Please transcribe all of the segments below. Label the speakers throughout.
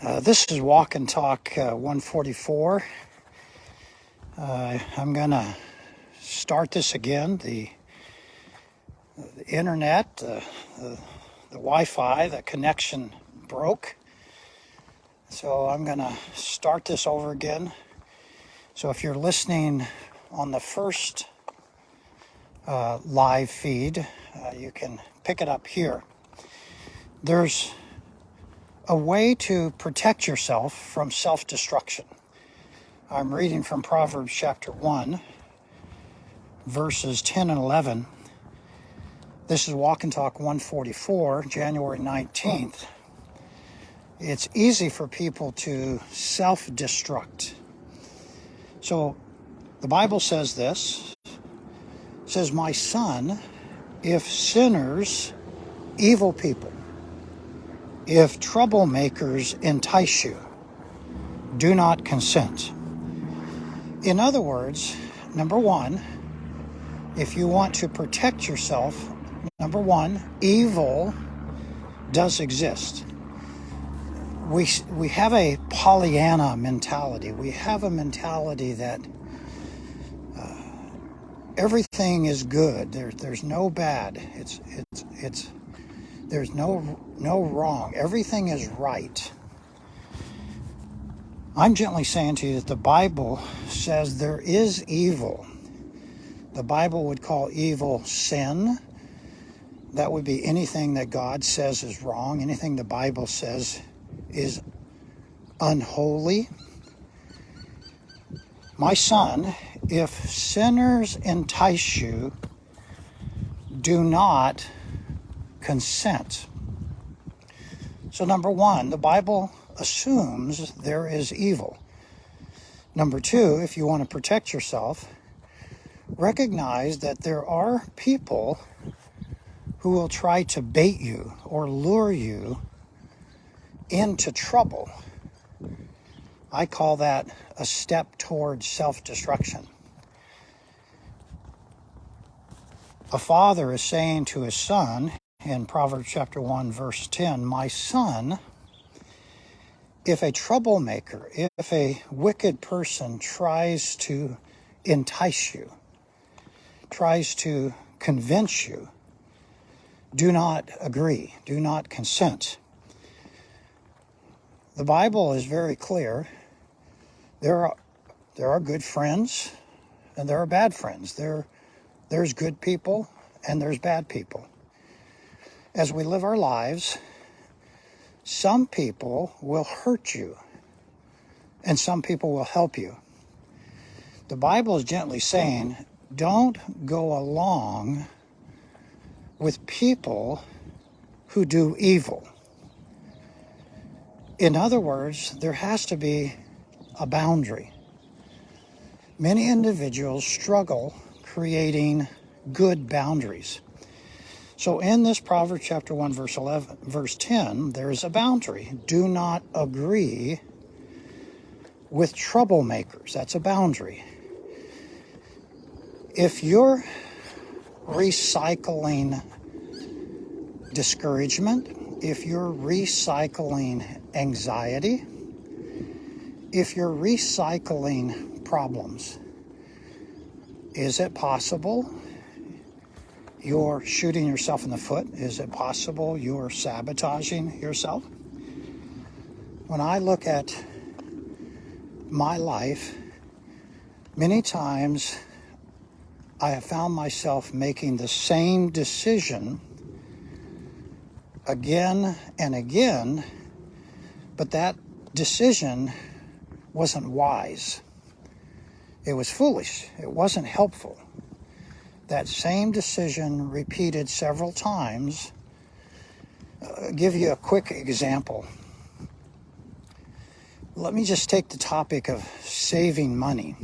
Speaker 1: This is Walk and Talk 144. I'm going to start this again. The internet, the Wi-Fi, the connection broke. So I'm going to start this over again. So if you're listening on the first live feed, you can pick it up here. There's a way to protect yourself from self-destruction. I'm reading from Proverbs chapter 1, verses 10 and 11. This is Walk and Talk 144, January 19th. It's easy for people to self-destruct. So the Bible says this. It says, "My son, if sinners, evil people, if troublemakers entice you, do not consent." In other words, number one, if you want to protect yourself, number one, evil does exist. We have a Pollyanna mentality. We have a mentality that everything is good. There's no bad. There's no wrong. Everything is right. I'm gently saying to you that the Bible says there is evil. The Bible would call evil sin. That would be anything that God says is wrong, anything the Bible says is unholy. My son, if sinners entice you, do not consent. So number one, the Bible assumes there is evil. Number two, if you want to protect yourself, recognize that there are people who will try to bait you or lure you into trouble. I call that a step towards self-destruction. A father is saying to his son in Proverbs chapter 1, verse 10, "My son, if a troublemaker, if a wicked person tries to entice you, tries to convince you, do not agree, do not consent." The Bible is very clear. There are good friends and there are bad friends. There's good people and there's bad people. As we live our lives, some people will hurt you and some people will help you. The Bible is gently saying, don't go along with people who do evil. In other words, there has to be a boundary. Many individuals struggle creating good boundaries. So in this Proverbs chapter 1, verse 10, there is a boundary. Do not agree with troublemakers. That's a boundary. If you're recycling discouragement, if you're recycling anxiety, if you're recycling problems, is it possible you're shooting yourself in the foot? Is it possible you're sabotaging yourself? When I look at my life, many times I have found myself making the same decision again and again, but that decision wasn't wise. It was foolish. It wasn't helpful. That same decision repeated several times. I'll give you a quick example. Let me just take the topic of saving money.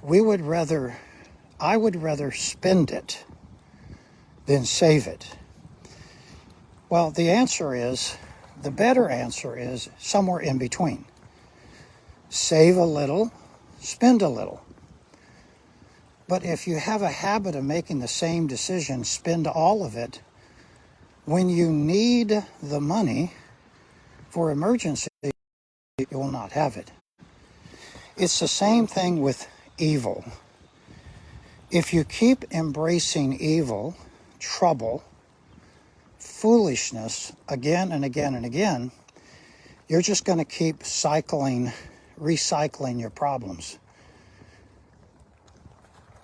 Speaker 1: I would rather spend it than save it. Well, the better answer is somewhere in between. Save a little, spend a little. But if you have a habit of making the same decision, spend all of it, when you need the money, For emergency, you will not have it. It's the same thing with evil. If you keep embracing evil, trouble, foolishness again and again and again, you're just going to keep recycling your problems.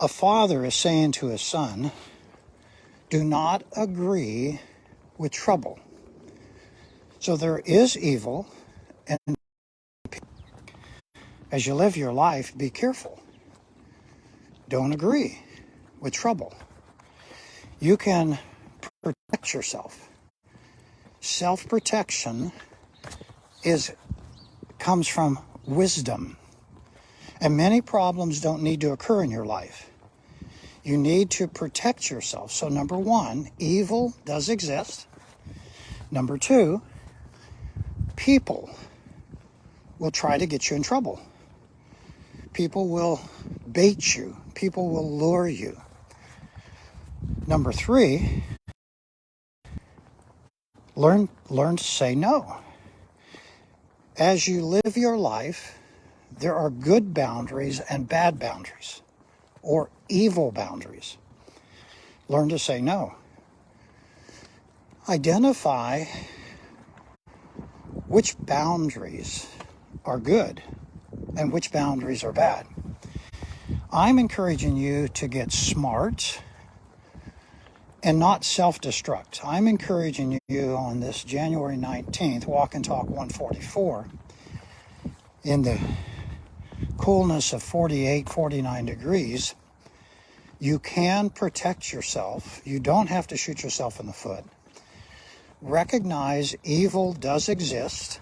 Speaker 1: A father is saying to his son, do not agree with trouble. So there is evil, and as you live your life, be careful. Don't agree with trouble. You can protect yourself. Self-protection comes from wisdom. And many problems don't need to occur in your life. You need to protect yourself. So number one, evil does exist. Number two, people will try to get you in trouble. People will bait you. People will lure you. Number three, learn to say no. As you live your life, there are good boundaries and bad boundaries, or evil boundaries. Learn to say no. Identify which boundaries are good and which boundaries are bad. I'm encouraging you to get smart and not self-destruct. I'm encouraging you on this January 19th, Walk and Talk 144, in the coolness of 48, 49 degrees, you can protect yourself. You don't have to shoot yourself in the foot. Recognize evil does exist.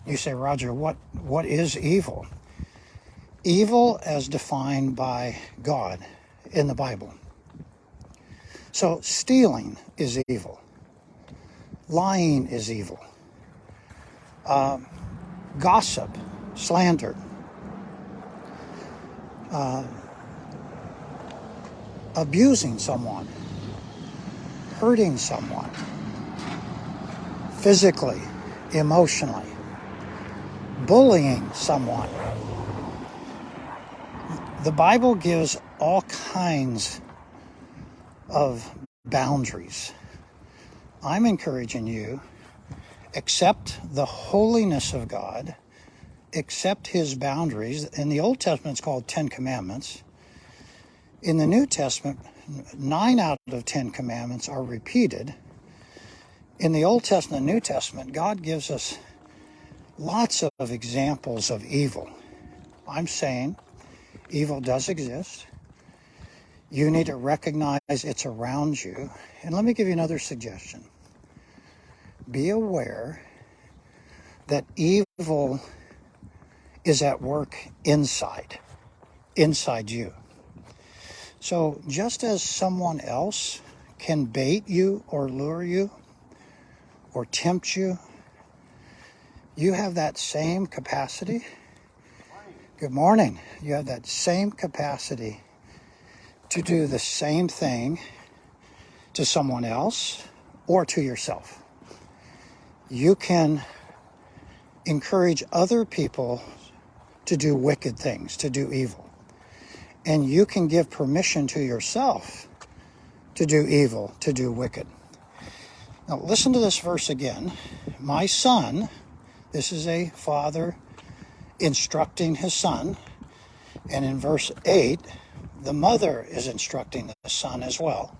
Speaker 1: You say, Roger, what is evil? Evil as defined by God in the Bible. So stealing is evil. Lying is evil. Gossip, slander, abusing someone, hurting someone, physically, emotionally, bullying someone. The Bible gives all kinds of boundaries. I'm encouraging you, accept the holiness of God, accept His boundaries. In the Old Testament, it's called 10 Commandments. In the New Testament, 9 out of 10 commandments are repeated. In the Old Testament and New Testament, God gives us lots of examples of evil. I'm saying evil does exist. You need to recognize it's around you. And let me give you another suggestion. Be aware that evil is at work inside you. So just as someone else can bait you or lure you or tempt you, you have that same capacity. Good morning. You have that same capacity to do the same thing to someone else or to yourself. You can encourage other people to do wicked things, to do evil. And you can give permission to yourself to do evil, to do wicked. Now listen to this verse again. My son, this is a father instructing his son. And in verse 8, the mother is instructing the son as well.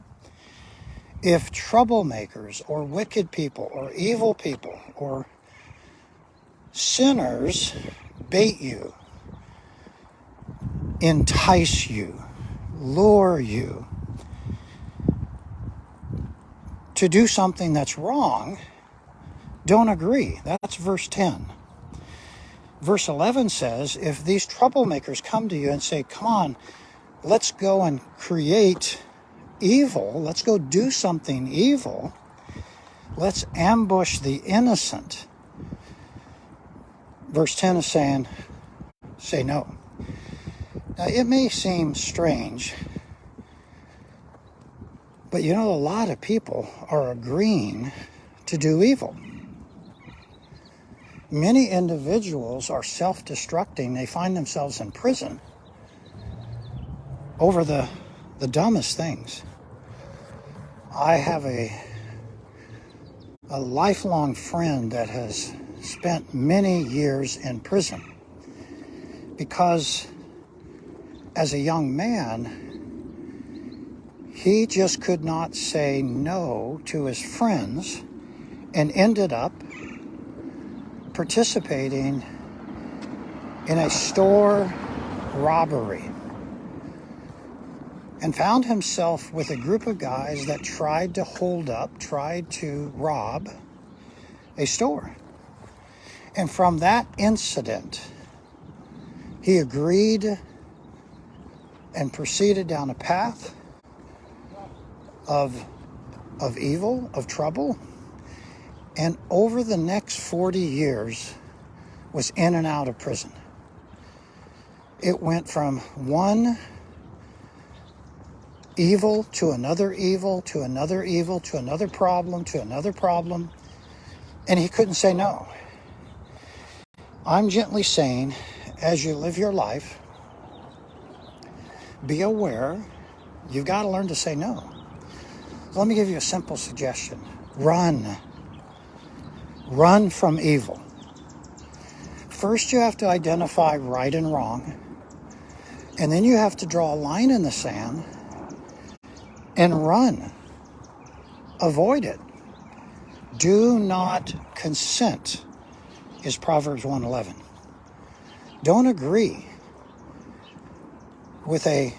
Speaker 1: If troublemakers or wicked people or evil people or sinners bait you, entice you, lure you to do something that's wrong, don't agree. That's verse 10. Verse 11 says, if these troublemakers come to you and say, come on, let's go and create evil, let's go do something evil, let's ambush the innocent. Verse 10 is saying, say no. Now, it may seem strange, but you know, a lot of people are agreeing to do evil. Many individuals are self-destructing. They find themselves in prison over the dumbest things. I have a lifelong friend that has spent many years in prison because as a young man, he just could not say no to his friends and ended up participating in a store robbery and found himself with a group of guys that tried to rob a store. And from that incident, he agreed and proceeded down a path of evil, of trouble, and over the next 40 years was in and out of prison. It went from one evil to another evil, to another evil, to another problem, and he couldn't say no. I'm gently saying, as you live your life, be aware, you've got to learn to say no. So let me give you a simple suggestion. Run from evil. First, you have to identify right and wrong, and then you have to draw a line in the sand and run. Avoid it. Do not consent, is Proverbs 1:11. Don't agree with a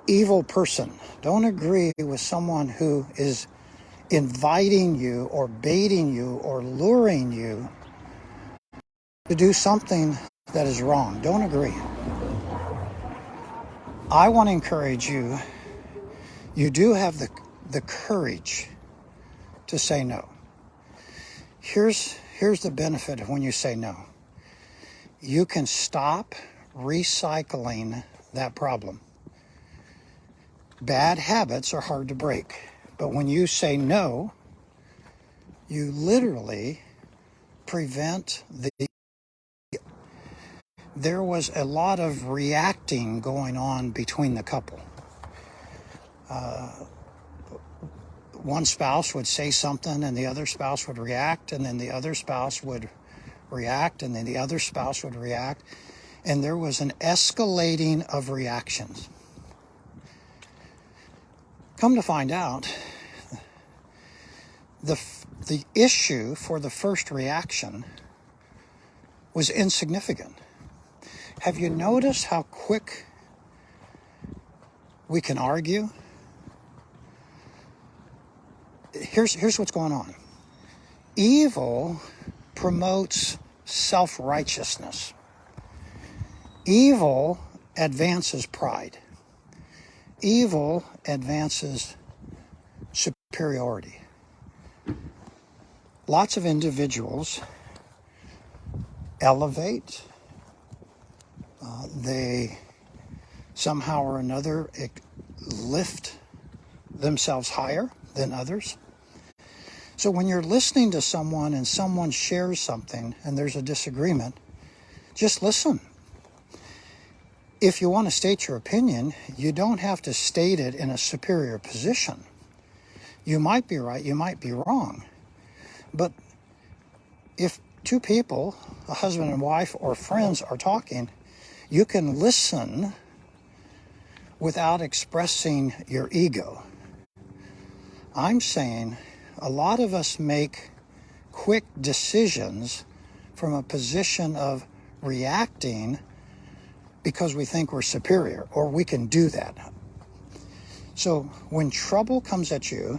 Speaker 1: evil person. Don't agree with someone who is inviting you or baiting you or luring you to do something that is wrong. Don't agree. I want to encourage you. You do have the courage to say no. Here's the benefit of when you say no. You can stop recycling that problem. Bad habits are hard to break, but when you say no, you literally prevent there was a lot of reacting going on between the couple. One spouse would say something and the other spouse would react, and then the other spouse would react, and then the other spouse would react, and there was an escalating of reactions. Come to find out, the issue for the first reaction was insignificant. Have you noticed how quick we can argue? Here's what's going on. Evil promotes self-righteousness. Evil advances pride. Evil advances superiority. Lots of individuals elevate. They somehow or another lift themselves higher than others. So when you're listening to someone and someone shares something and there's a disagreement, just listen. If you want to state your opinion, you don't have to state it in a superior position. You might be right, you might be wrong. But if two people, a husband and wife or friends, are talking, you can listen without expressing your ego. I'm saying a lot of us make quick decisions from a position of reacting because we think we're superior or we can do that. So when trouble comes at you,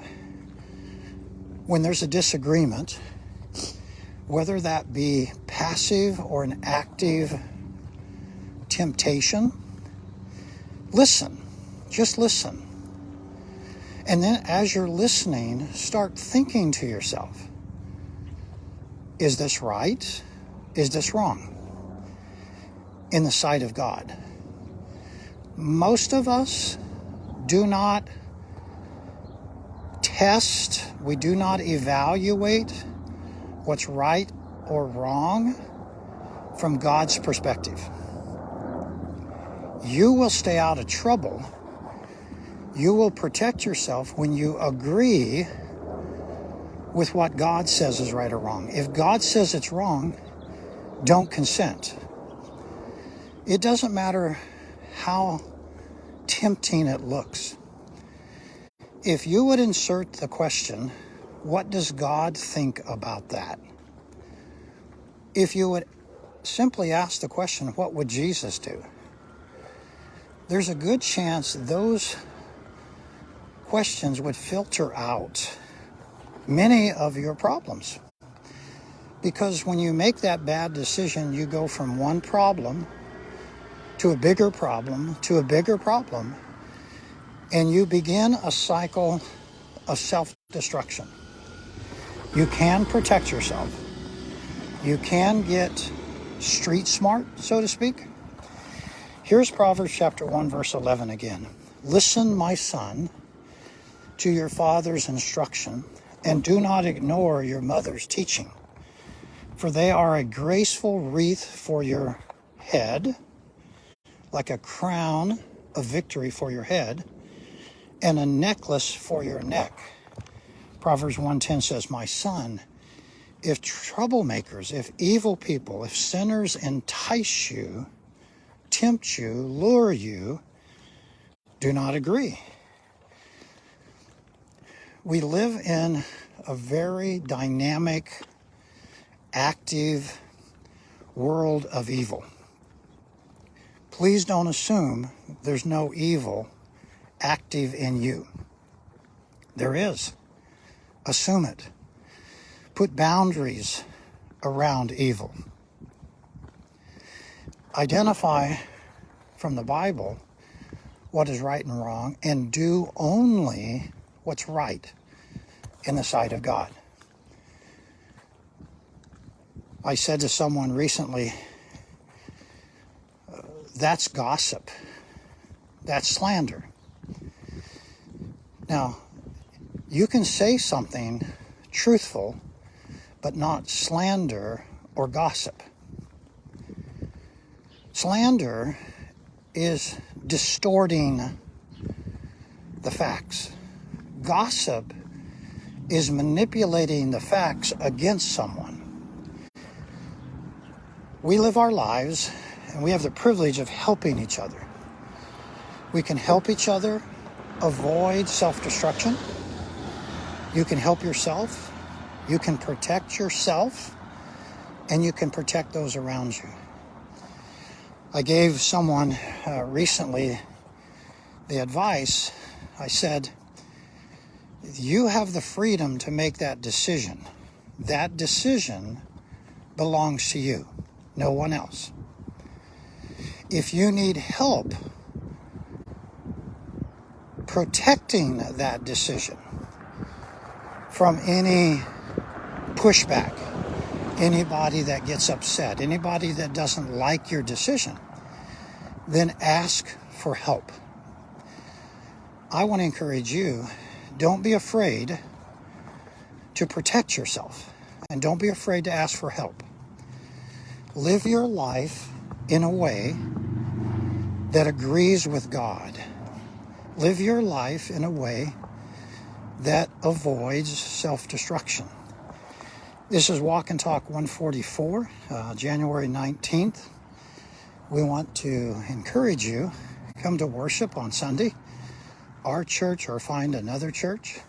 Speaker 1: when there's a disagreement, whether that be passive or an active temptation, listen. Just listen. And then as you're listening, start thinking to yourself, is this right? Is this wrong? In the sight of God. Most of us do not test, we do not evaluate what's right or wrong from God's perspective. You will stay out of trouble. You will protect yourself when you agree with what God says is right or wrong. If God says it's wrong, don't consent. It doesn't matter how tempting it looks. If you would insert the question, what does God think about that? If you would simply ask the question, what would Jesus do? There's a good chance those questions would filter out many of your problems. Because when you make that bad decision, you go from one problem to a bigger problem to a bigger problem, and you begin a cycle of self-destruction. You can protect yourself. You can get street smart, so to speak. Here's Proverbs chapter 1, verse 11 again. Listen, my son, to your father's instruction, and do not ignore your mother's teaching. For they are a graceful wreath for your head, like a crown of victory for your head, and a necklace for your neck. Proverbs 1:10 says, my son, if troublemakers, if evil people, if sinners entice you, tempt you, lure you, do not agree. We live in a very dynamic, active world of evil. Please don't assume there's no evil active in you. There is. Assume it. Put boundaries around evil. Identify from the Bible what is right and wrong, and do only what's right in the sight of God. I said to someone recently, that's gossip. That's slander. Now, you can say something truthful, but not slander or gossip. Slander is distorting the facts. Gossip is manipulating the facts against someone. We live our lives, and we have the privilege of helping each other. We can help each other avoid self-destruction. You can help yourself. You can protect yourself, and you can protect those around you. I gave someone recently the advice. I said, you have the freedom to make that decision. That decision belongs to you, no one else. If you need help protecting that decision from any pushback, anybody that gets upset, anybody that doesn't like your decision, then ask for help. I want to encourage you, don't be afraid to protect yourself, and don't be afraid to ask for help. Live your life in a way that agrees with God. Live your life in a way that avoids self-destruction. This is Walk and Talk 144, January 19th. We want to encourage you, come to worship on Sunday, our church or find another church.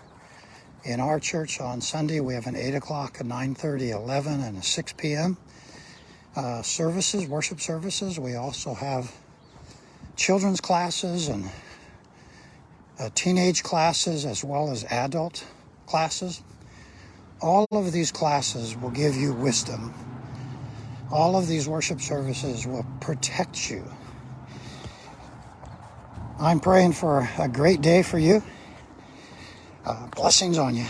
Speaker 1: In our church on Sunday, we have an 8 o'clock, a 9:30, 11, and a 6 p.m. Services, worship services. We also have children's classes and teenage classes, as well as adult classes. All of these classes will give you wisdom. All of these worship services will protect you. I'm praying for a great day for you. Blessings on you.